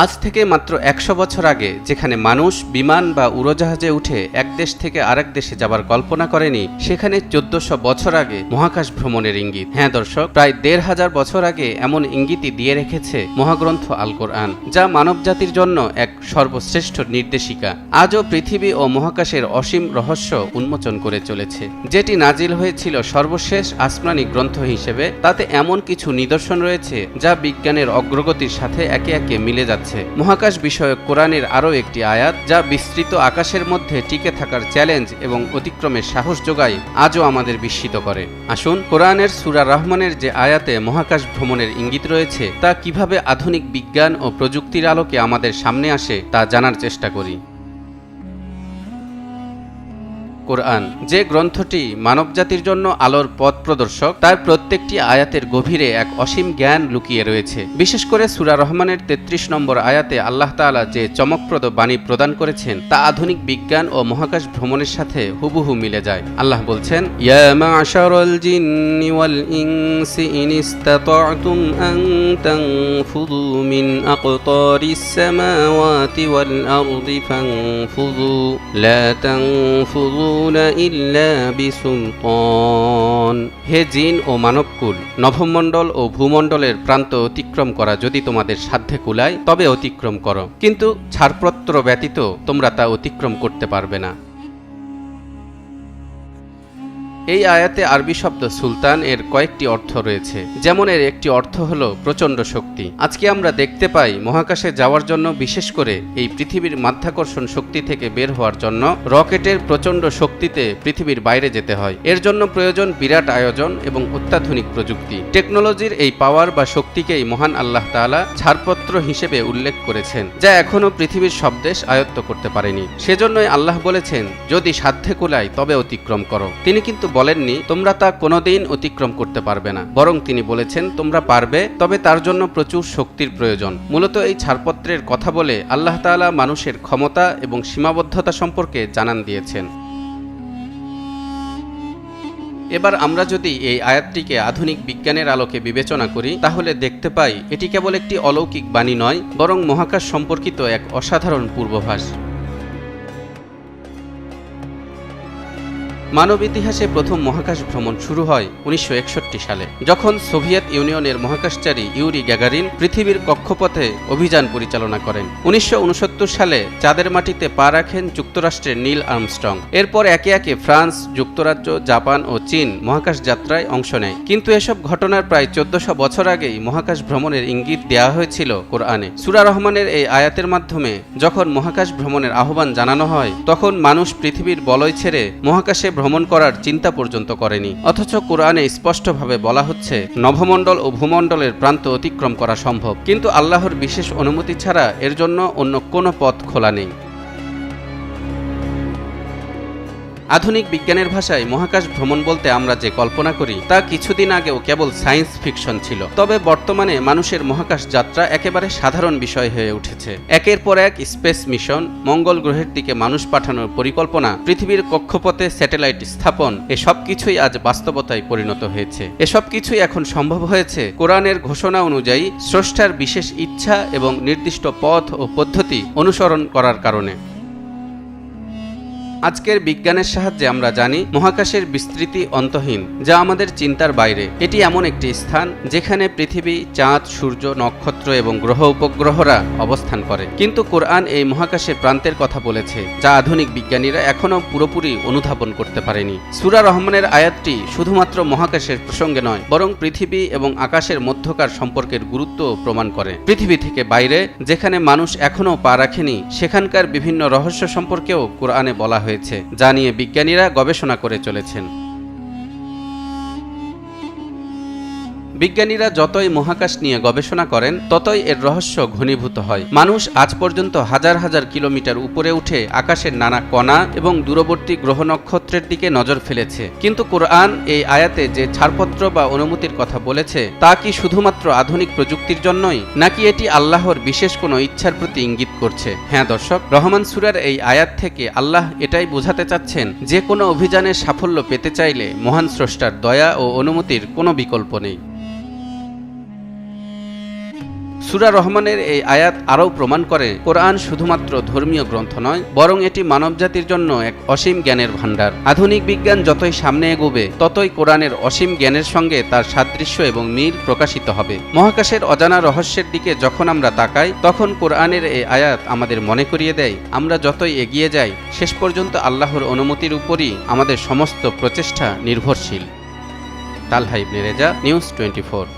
আজ থেকে মাত্র ১০০ বছর আগে যেখানে মানুষ বিমান বা উড়োজাহাজে উঠে এক দেশ থেকে আরেক দেশে যাবার কল্পনা করেনি, সেখানে ১৪০০ বছর আগে মহাকাশ ভ্রমণের ইঙ্গিত। হ্যাঁ দর্শক, প্রায় ১৫০০ বছর আগে এমন ইঙ্গিতই দিয়ে রেখেছে মহাগ্রন্থ আল কোরআন, যা মানবজাতির জন্য এক সর্বশ্রেষ্ঠ নির্দেশিকা। আজও পৃথিবী ও মহাকাশের অসীম রহস্য উন্মোচন করে চলেছে। যেটি নাজিল হয়েছিল সর্বশেষ আসমানি গ্রন্থ হিসেবে, তাতে এমন কিছু নিদর্শন রয়েছে যা বিজ্ঞানের অগ্রগতির সাথে একে একে মিলে যাচ্ছে। মহাকাশ বিষয়ক কোরআনের আরও একটি আয়াত, যা বিস্তৃত আকাশের মধ্যে টিকে থাকার চ্যালেঞ্জ এবং অতিক্রমের সাহস যোগায়, আজও আমাদের বিস্মিত করে। আসুন কোরআনের সূরা রহমানের যে আয়াতে মহাকাশ ভ্রমণের ইঙ্গিত রয়েছে, তা কিভাবে আধুনিক বিজ্ঞান ও প্রযুক্তির আলোকে আমাদের সামনে আসে তা জানার চেষ্টা করি। কোরআন, যে গ্রন্থটি মানবজাতির জন্য আলোর পথ প্রদর্শক, তার প্রত্যেকটি আয়াতের গভীরে এক অসীম জ্ঞান লুকিয়ে রয়েছে। বিশেষ করে সূরা রহমানের ৩৩ নম্বর আয়াতে আল্লাহ তাআলা যে চমকপ্রদ বাণী প্রদান করেছেন, তা আধুনিক বিজ্ঞান ও মহাকাশ ভ্রমণের সাথে হুবহু মিলে যায়। আল্লাহ বলছেন, ইয়া মা'শারাল জিন্নি ওয়াল ইনসি ইন ইসতাতা'তুম আন তানফুযু মিন আকতারিস সামাওয়াতি ওয়াল আরদি ফানফুযু লা তানফুযু হে জিন ও মানবকুল, নভমণ্ডল ও ভূমণ্ডলের প্রান্ত অতিক্রম করা যদি তোমাদের সাধ্যে কুলায়, তবে অতিক্রম করো, কিন্তু ছাড়পত্র ব্যতীত তোমরা তা অতিক্রম করতে পারবে না। এই আয়াতে আরবি শব্দ সুলতান এর কয়েকটি অর্থ রয়েছে। যেমন এর একটি অর্থ হলো প্রচণ্ড শক্তি। আজকে আমরা দেখতে পাই মহাকাশে যাওয়ার জন্য, বিশেষ করে এই পৃথিবীর মাধ্যাকর্ষণ শক্তি থেকে বের হওয়ার জন্য রকেটের প্রচণ্ড শক্তিতে পৃথিবীর বাইরে যেতে হয়। এর জন্য প্রয়োজন বিরাট আয়োজন এবং অত্যাধুনিক প্রযুক্তি। টেকনোলজির এই পাওয়ার বা শক্তিকেই মহান আল্লাহ তাআলা ছাড়পত্র হিসেবে উল্লেখ করেছেন, যা এখনও পৃথিবীর সব দেশ আয়ত্ত করতে পারেনি। সেজন্যই আল্লাহ বলেছেন, যদি সাধ্যে কুলায় তবে অতিক্রম করো। তিনি কিন্তু বলেননি তোমরা তা কোনোদিন অতিক্রম করতে পারবে না, বরং তিনি বলেছেন তোমরা পারবে, তবে তার জন্য প্রচুর শক্তির প্রয়োজন। মূলত এই ছাড়পত্রের কথা বলে আল্লাহ তাআলা মানুষের ক্ষমতা এবং সীমাবদ্ধতা সম্পর্কে জানান দিয়েছেন। এবার আমরা যদি এই আয়াতটিকে আধুনিক বিজ্ঞানের আলোকে বিবেচনা করি, তাহলে দেখতে পাই এটি কেবল একটি অলৌকিক বাণী নয়, বরং মহাকাশ সম্পর্কিত এক অসাধারণ পূর্বাভাস। মানব ইতিহাসে প্রথম মহাকাশ ভ্রমণ শুরু হয় ১৯৬১ সালে, যখন সোভিয়েত ইউনিয়নের মহাকাশচারী ইউরি গ্যাগারিন পৃথিবীর কক্ষপথে অভিযান পরিচালনা করেন। ১৯৬৯ সালে চাঁদের মাটিতে পা রাখেন যুক্তরাষ্ট্রের নীল আর্মস্ট্রং। এরপর একে একে ফ্রান্স, যুক্তরাজ্য, জাপান ও চীন মহাকাশ যাত্রায় অংশ নেয়। কিন্তু এসব ঘটনার প্রায় ১৪০০ বছর আগেই মহাকাশ ভ্রমণের ইঙ্গিত দেওয়া হয়েছিল কোরআনে। সূরা রহমানের এই আয়াতের মাধ্যমে যখন মহাকাশ ভ্রমণের আহ্বান জানানো হয়, তখন মানুষ পৃথিবীর বলয় ছেড়ে মহাকাশে ভ্রমণ করার চিন্তা পর্যন্ত করেনি। অথচ কোরআনে স্পষ্টভাবে বলা হচ্ছে নভমণ্ডল ও ভূমণ্ডলের প্রান্ত অতিক্রম করা সম্ভব, কিন্তু আল্লাহর বিশেষ অনুমতি ছাড়া এর জন্য অন্য কোনো পথ খোলা নেই। আধুনিক বিজ্ঞানের ভাষায় মহাকাশ ভ্রমণ বলতে আমরা যে কল্পনা করি, তা কিছুদিন আগেও কেবল সায়েন্স ফিকশন ছিল। তবে বর্তমানে মানুষের মহাকাশ যাত্রা একেবারে সাধারণ বিষয় হয়ে উঠেছে। একের পর এক স্পেস মিশন, মঙ্গল গ্রহের দিকে মানুষ পাঠানোর পরিকল্পনা, পৃথিবীর কক্ষপথে স্যাটেলাইট স্থাপন, এসব কিছুই আজ বাস্তবতায় পরিণত হয়েছে। এসব কিছুই এখন সম্ভব হয়েছে কোরআনের ঘোষণা অনুযায়ী স্রষ্টার বিশেষ ইচ্ছা এবং নির্দিষ্ট পথ ও পদ্ধতি অনুসরণ করার কারণে। আজকের বিজ্ঞানের সাহায্যে আমরা জানি মহাকাশের বিস্তৃতি অন্তহীন, যা আমাদের চিন্তার বাইরে। এটি এমন একটি স্থান যেখানে পৃথিবী, চাঁদ, সূর্য, নক্ষত্র এবং গ্রহ উপগ্রহরা অবস্থান করে। কিন্তু কোরআন এই মহাকাশের প্রান্তের কথা বলেছে, যা আধুনিক বিজ্ঞানীরা এখনও পুরোপুরি অনুধাবন করতে পারেনি। সূরা রহমানের আয়াতটি শুধুমাত্র মহাকাশের প্রসঙ্গে নয়, বরং পৃথিবী এবং আকাশের মধ্যকার সম্পর্কের গুরুত্ব প্রমাণ করে। পৃথিবী থেকে বাইরে, যেখানে মানুষ এখনও পা রাখেনি, সেখানকার বিভিন্ন রহস্য সম্পর্কেও কোরআনে বলা হয়েছে, যা নিয়ে বিজ্ঞানীরা গবেষণা করে চলেছেন। বিজ্ঞানীরা যতই মহাকাশ নিয়ে গবেষণা করেন, ততই এর রহস্য ঘনীভূত হয়। মানুষ আজ পর্যন্ত হাজার হাজার কিলোমিটার উপরে উঠে আকাশের নানা কণা এবং দূরবর্তী গ্রহ নক্ষত্রের দিকে নজর ফেলেছে। কিন্তু কোরআন এই আয়াতে যে ছাড়পত্র বা অনুমতির কথা বলেছে, তা কি শুধুমাত্র আধুনিক প্রযুক্তির জন্যই, নাকি এটি আল্লাহর বিশেষ কোনো ইচ্ছার প্রতি ইঙ্গিত করছে? হ্যাঁ দর্শক, রহমান সূরার এই আয়াত থেকে আল্লাহ এটাই বোঝাতে চাচ্ছেন, যে কোনো অভিযানের সাফল্য পেতে চাইলে মহান স্রষ্টার দয়া ও অনুমতির কোনো বিকল্প নেই। সূরা রহমানের এই আয়াত আরও প্রমাণ করে কোরআন শুধুমাত্র ধর্মীয় গ্রন্থ নয়, বরং এটি মানবজাতির জন্য এক অসীম জ্ঞানের ভাণ্ডার। আধুনিক বিজ্ঞান যতই সামনে এগোবে, ততই কোরআনের অসীম জ্ঞানের সঙ্গে তার সাদৃশ্য এবং মিল প্রকাশিত হবে। মহাকাশের অজানা রহস্যের দিকে যখন আমরা তাকাই, তখন কোরআনের এই আয়াত আমাদের মনে করিয়ে দেয়, আমরা যতই এগিয়ে যাই, শেষ পর্যন্ত আল্লাহর অনুমতির উপরই আমাদের সমস্ত প্রচেষ্টা নির্ভরশীল। তালহা ইবনে রেজা, নিউজ 24।